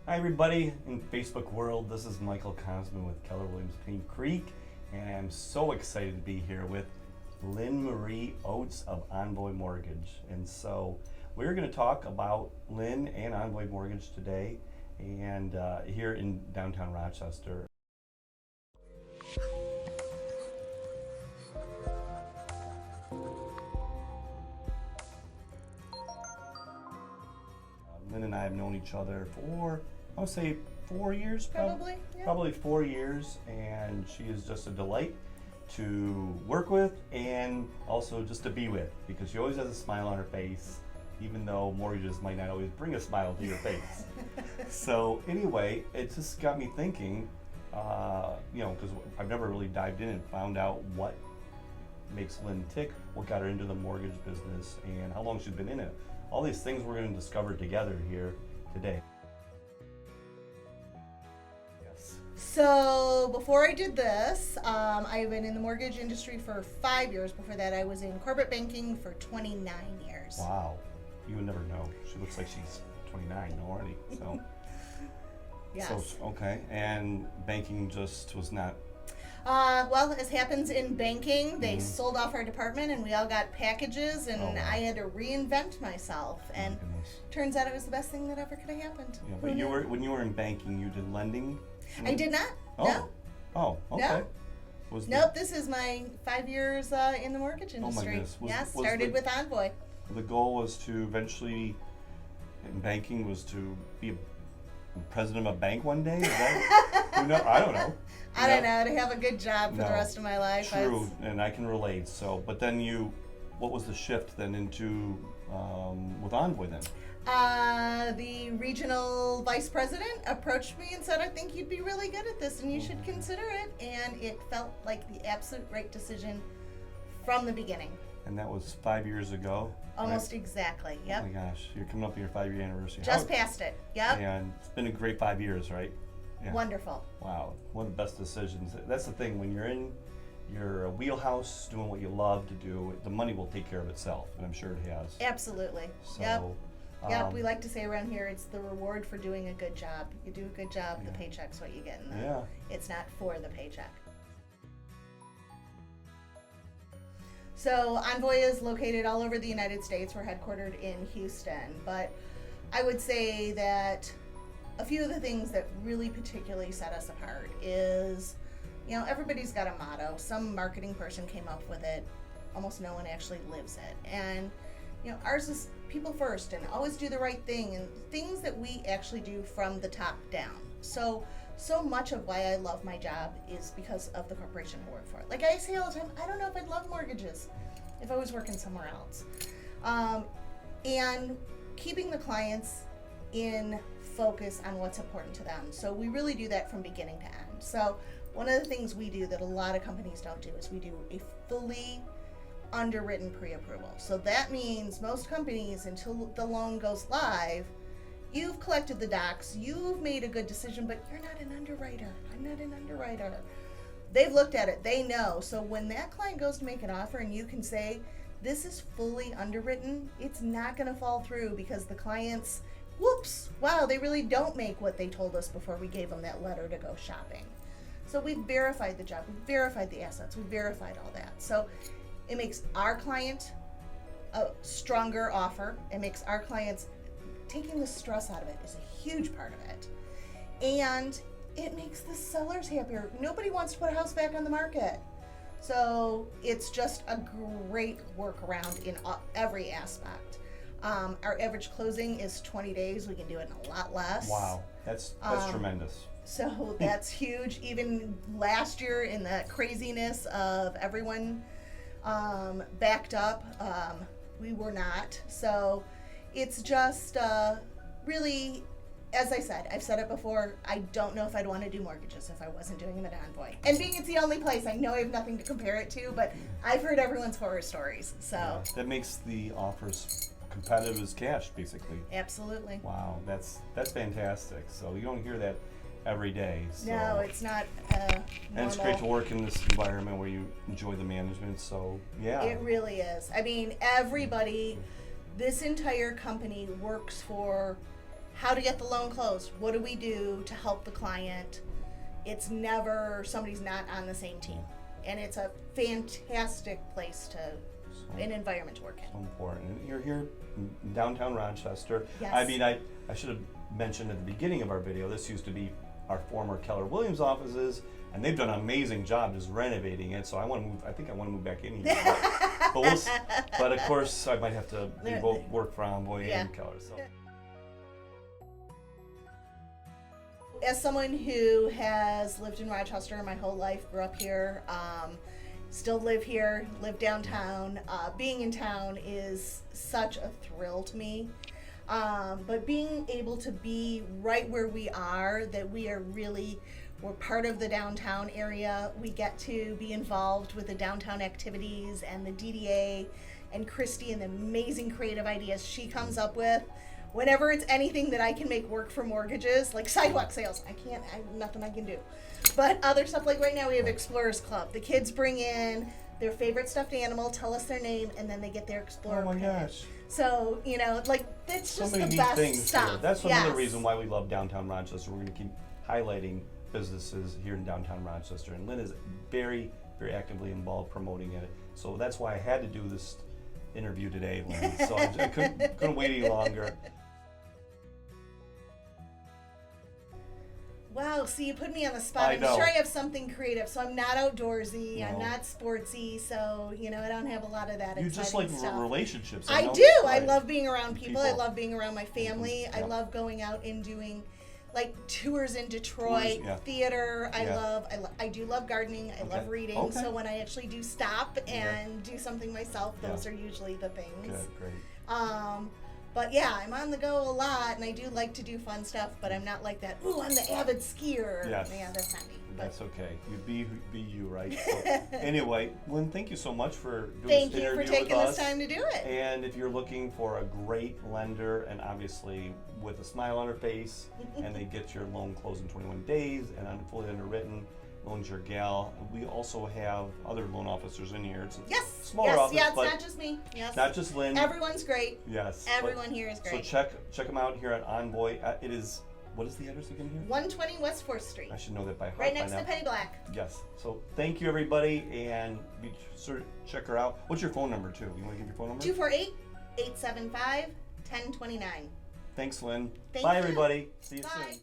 Hi everybody in Facebook world, this is Michael Cosman with Keller Williams Clean Creek, and I'm so excited to be here with Lynn Marie Oates of Envoy Mortgage. And so we're going to talk about Lynn and Envoy Mortgage today, and here in downtown Rochester. Lynn and I have known each other for, I would say, 4 years, Probably, yeah. probably 4 years, and she is just a delight to work with and also just to be with, because she always has a smile on her face, even though mortgages might not always bring a smile to your face. So anyway, it just got me thinking, because I've never really dived in and found out what makes Lynn tick, what got her into the mortgage business, and how long she's been in it. All these things we're going to discover together here today. Yes. So before I did this, I've been in the mortgage industry for 5 years. Before that, I was in corporate banking for 29 years. Wow. You would never know. She looks like she's 29 already. So. Yes. So, okay. And banking just was not. Well, as happens in banking, they sold off our department and we all got packages, and Oh, wow. I had to reinvent myself. And Oh, goodness. turns out it was the best thing that ever could have happened. Yeah, Who but knew? when you were in banking, you did lending. I did not. Oh. No. Oh. Okay. No. Was Nope. This is my 5 years in the mortgage Oh my industry. goodness. Yes. Was Started the- with Envoy. The goal was to eventually, in banking, was to be a president of a bank one day? Is that, who know? I don't know. I don't know, to have a good job for No. the rest of my life. True, and I can relate. So, but then what was the shift then into, with Envoy then? The regional vice president approached me and said, I think you'd be really good at this and you should consider it. And it felt like the absolute right decision from the beginning. And that was 5 years ago. Almost exactly. Right? Yep. Oh my gosh, you're coming up on your 5-year anniversary. Just passed it. Yep. And it's been a great 5 years, right? Yeah. Wonderful. Wow, one of the best decisions. That's the thing, when you're in your wheelhouse doing what you love to do, the money will take care of itself, and I'm sure it has. Absolutely. So, Yep. We like to say around here, it's the reward for doing a good job. You do a good job, the Yeah. paycheck's what you get. Yeah. It's not for the paycheck. So Envoy is located all over the United States. We're headquartered in Houston, but I would say that a few of the things that really particularly set us apart is, everybody's got a motto. Some marketing person came up with it. Almost no one actually lives it. And, ours is people first and always do the right thing, and things that we actually do from the top down. So much of why I love my job is because of the corporation I work for. Like I say all the time, I don't know if I'd love mortgages if I was working somewhere else. And keeping the clients in focus on what's important to them. So we really do that from beginning to end. So one of the things we do that a lot of companies don't do is we do a fully underwritten pre-approval. So that means most companies, until the loan goes live, you've collected the docs, you've made a good decision, but you're not an underwriter. I'm not an underwriter. They've looked at it, they know. So when that client goes to make an offer and you can say, this is fully underwritten, it's not gonna fall through because the clients, whoops, wow, they really don't make what they told us before we gave them that letter to go shopping. So we've verified the job, we've verified the assets, we've verified all that. So it makes our client a stronger offer. It makes our clients, taking the stress out of it is a huge part of it. And it makes the sellers happier. Nobody wants to put a house back on the market. So it's just a great workaround in every aspect. Our average closing is 20 days. We can do it in a lot less. Wow, that's tremendous. So that's huge. Even last year, in the craziness of everyone backed up, we were not. So it's just really, as I said, I've said it before, I don't know if I'd want to do mortgages if I wasn't doing them at Envoy. And being it's the only place, I know I have nothing to compare it to, but I've heard everyone's horror stories. So Yeah, that makes the offers competitive as cash, basically. absolutely. Wow, that's fantastic. So you don't hear that every day. So. No, it's not And it's great to normal. work in this environment where you enjoy the management. So yeah. It really is. I mean, everybody, this entire company works for how to get the loan closed. What do we do to help the client? It's never somebody's not on the same team. And it's a fantastic place an environment to work in. So important. You're here in downtown Rochester. Yes. I mean, I should have mentioned at the beginning of our video, this used to be our former Keller Williams offices, and they've done an amazing job just renovating it. So I think I want to move back in here. But of course, I might have to do both work for Envoy and Keller. So. As someone who has lived in Rochester my whole life, grew up here, still live here, live downtown, being in town is such a thrill to me. But being able to be right where we are, that we're part of the downtown area. We get to be involved with the downtown activities and the DDA and Christy and the amazing creative ideas she comes up with. Whenever it's anything that I can make work for mortgages, like sidewalk sales, nothing I can do. But other stuff, like right now we have Explorers Club. The kids bring in their favorite stuffed animal, tell us their name, and then they get their Explorer. Oh my pin. gosh. So, that's just So many the neat best things stuff. here. That's another reason why we love downtown Rochester. We're going to keep highlighting businesses here in downtown Rochester. And Lynn is very, very actively involved promoting it. So that's why I had to do this interview today, Lynn. So I couldn't wait any longer. Wow, see, you put me on the spot. I'm sure I have something creative. So I'm not outdoorsy, I'm not sportsy, so, I don't have a lot of that You just like relationships. I do. I love being around people. I love being around my family. Yeah. I love going out and doing tours in Detroit, theater. I do love gardening. I love reading. Okay. So when I actually do stop and do something myself, those are usually the things. Good, great. But yeah, I'm on the go a lot, and I do like to do fun stuff, but I'm not like that, ooh, I'm the avid skier. Yes. Yeah, that's not me. That's okay. You be you, right? So, anyway, Lynn, thank you so much for doing Thank this you interview for taking with this us. time to do it. And if you're looking for a great lender, and obviously with a smile on her face, and they get your loan closed in 21 days, and fully underwritten, loans your gal. We also have other loan officers in here. It's a smaller office, it's but not just me. Yes. Not just Lynn. Everyone's great. Yes. Everyone here is great. So check them out here at Envoy. It is, what is the address again here? 120 West 4th Street. I should know that by heart. Right next by to now. Penny Black. Yes. So thank you, everybody, and be sure to check her out. What's your phone number, too? You want to give your phone number? 248-875-1029. Thanks, Lynn. Thank Bye, you. everybody. See you Bye. soon.